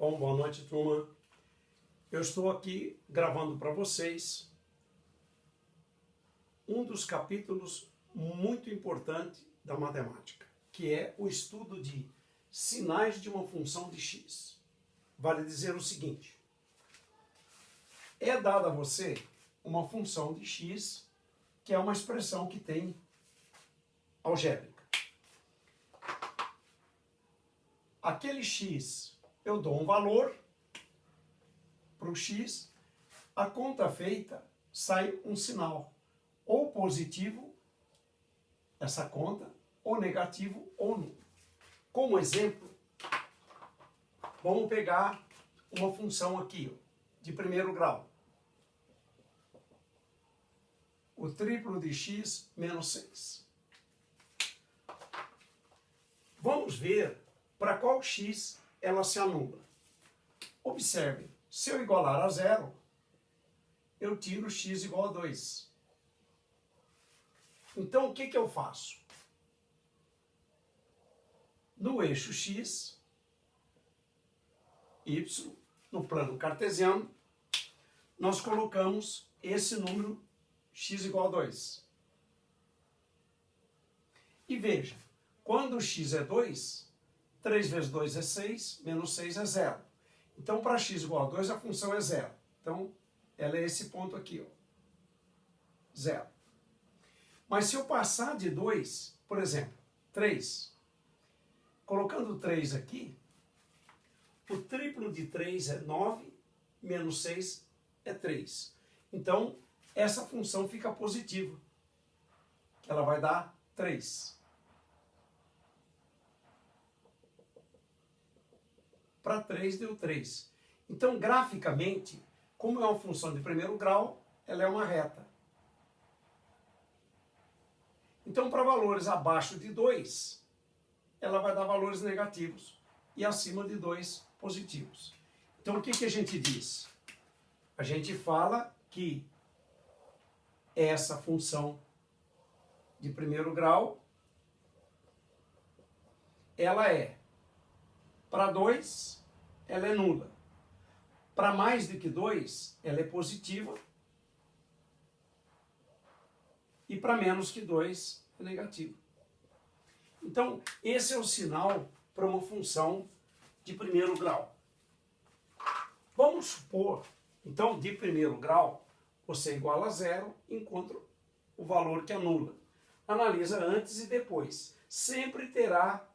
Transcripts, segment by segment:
Bom, boa noite, turma. Eu estou aqui gravando para vocês um dos capítulos muito importante da matemática, que é o estudo de sinais de uma função de x. Vale dizer o seguinte: é dada a você uma função de x, que é uma expressão que tem algébrica. Aquele x, eu dou um valor para o x, a conta feita sai um sinal, ou positivo, essa conta, ou negativo, ou nulo. Como exemplo, vamos pegar uma função aqui, de primeiro grau. O triplo de x menos 6. Vamos ver para qual x ela se anula. Observe, se eu igualar a zero, eu tiro x igual a 2. Então, o que eu faço? No eixo x, y, no plano cartesiano, nós colocamos esse número x igual a 2. E veja, quando x é 2, 3 vezes 2 é 6, menos 6 é 0. Então, para x igual a 2, a função é 0. Então, ela é esse ponto aqui, ó, 0. Mas se eu passar de 2, por exemplo, 3, colocando 3 aqui, o triplo de 3 é 9, menos 6 é 3. Então, essa função fica positiva, que ela vai dar 3. Para 3 deu 3. Então, graficamente, como é uma função de primeiro grau, ela é uma reta. Então, para valores abaixo de 2, ela vai dar valores negativos e acima de 2, positivos. Então, o que a gente diz? A gente fala que essa função de primeiro grau, ela é, para 2, ela é nula. Para mais do que 2, ela é positiva. E para menos que 2, é negativa. Então, esse é o sinal para uma função de primeiro grau. Vamos supor, então, de primeiro grau, você iguala a 0, encontra o valor que anula. Analisa antes e depois. Sempre terá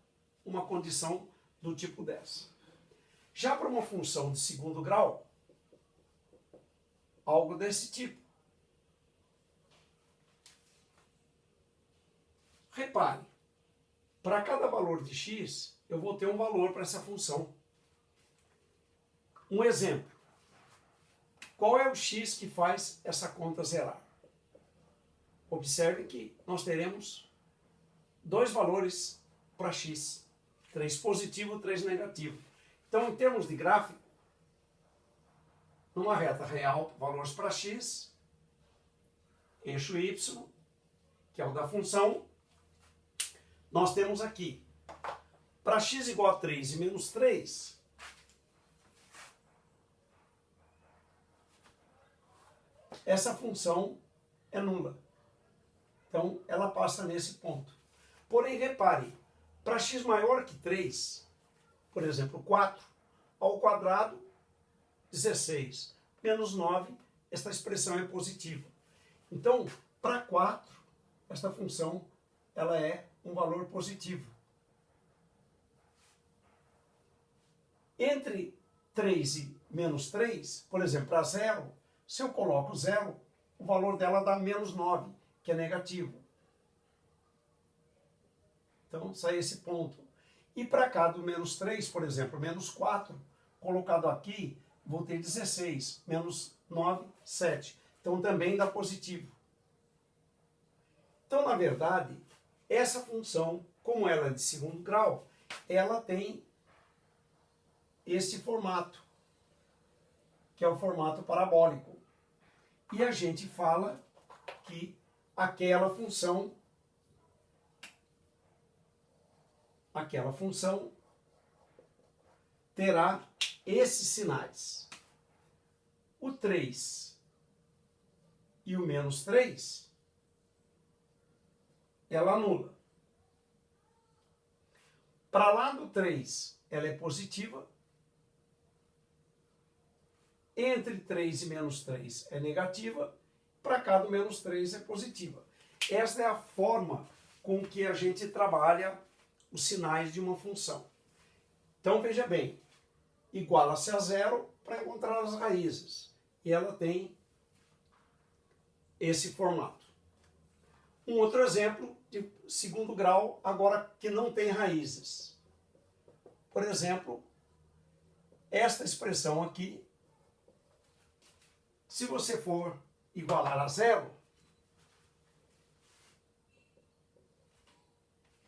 uma condição do tipo dessa. Já para uma função de segundo grau, algo desse tipo. Repare, para cada valor de x, eu vou ter um valor para essa função. Um exemplo. Qual é o x que faz essa conta zerar? Observe que nós teremos dois valores para x. 3 positivo, 3 negativo. Então, em termos de gráfico, numa reta real, valores para x, eixo y, que é o da função, nós temos aqui, para x igual a 3 e menos 3, essa função é nula. Então, ela passa nesse ponto. Porém, repare, para x maior que 3, por exemplo, 4 ao quadrado, 16, menos 9, esta expressão é positiva. Então, para 4, esta função ela é um valor positivo. Entre 3 e menos 3, por exemplo, para 0, se eu coloco 0, o valor dela dá menos 9, que é negativo. Então, sai esse ponto. E para cá do menos 3, por exemplo, menos 4, colocado aqui, vou ter 16, menos 9, 7. Então, também dá positivo. Então, na verdade, essa função, como ela é de segundo grau, ela tem esse formato, que é o formato parabólico. E a gente fala que aquela função terá esses sinais. O 3 e o menos 3, ela anula. Para lá do 3, ela é positiva. Entre 3 e menos 3 é negativa. Para cá do menos 3 é positiva. Essa é a forma com que a gente trabalha os sinais de uma função. Então, veja bem, iguala-se a zero para encontrar as raízes. E ela tem esse formato. Um outro exemplo de segundo grau, agora que não tem raízes. Por exemplo, esta expressão aqui, se você for igualar a zero,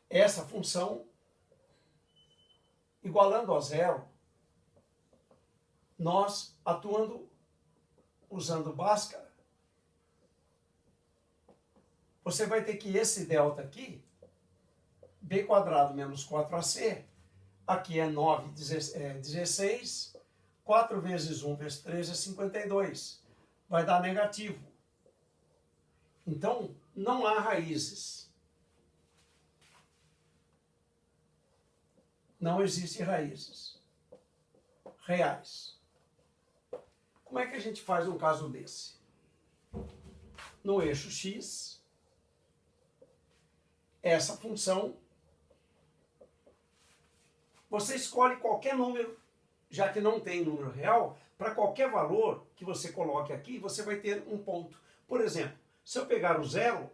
essa função, igualando a zero, nós atuando usando Bhaskara, você vai ter que esse delta aqui, b quadrado menos 4ac, aqui é 9, 16, 4 vezes 1 vezes 3 é 52. Vai dar negativo. Então, não há raízes. Não existem raízes reais. Como é que a gente faz um caso desse? No eixo x, essa função, você escolhe qualquer número, já que não tem número real, para qualquer valor que você coloque aqui, você vai ter um ponto. Por exemplo, se eu pegar o zero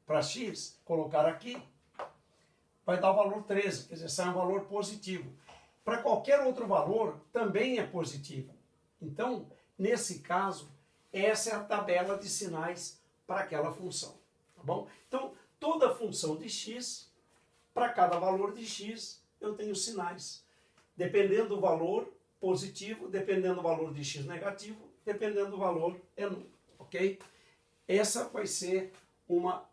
para x, colocar aqui, vai dar o valor 13, quer dizer, sai um valor positivo. Para qualquer outro valor, também é positivo. Então, nesse caso, essa é a tabela de sinais para aquela função. Tá bom? Então, toda função de x, para cada valor de x, eu tenho sinais. Dependendo do valor positivo, dependendo do valor de x negativo, dependendo do valor é nulo. Ok? Essa vai ser uma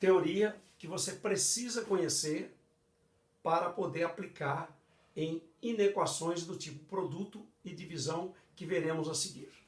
teoria que você precisa conhecer para poder aplicar em inequações do tipo produto e divisão que veremos a seguir.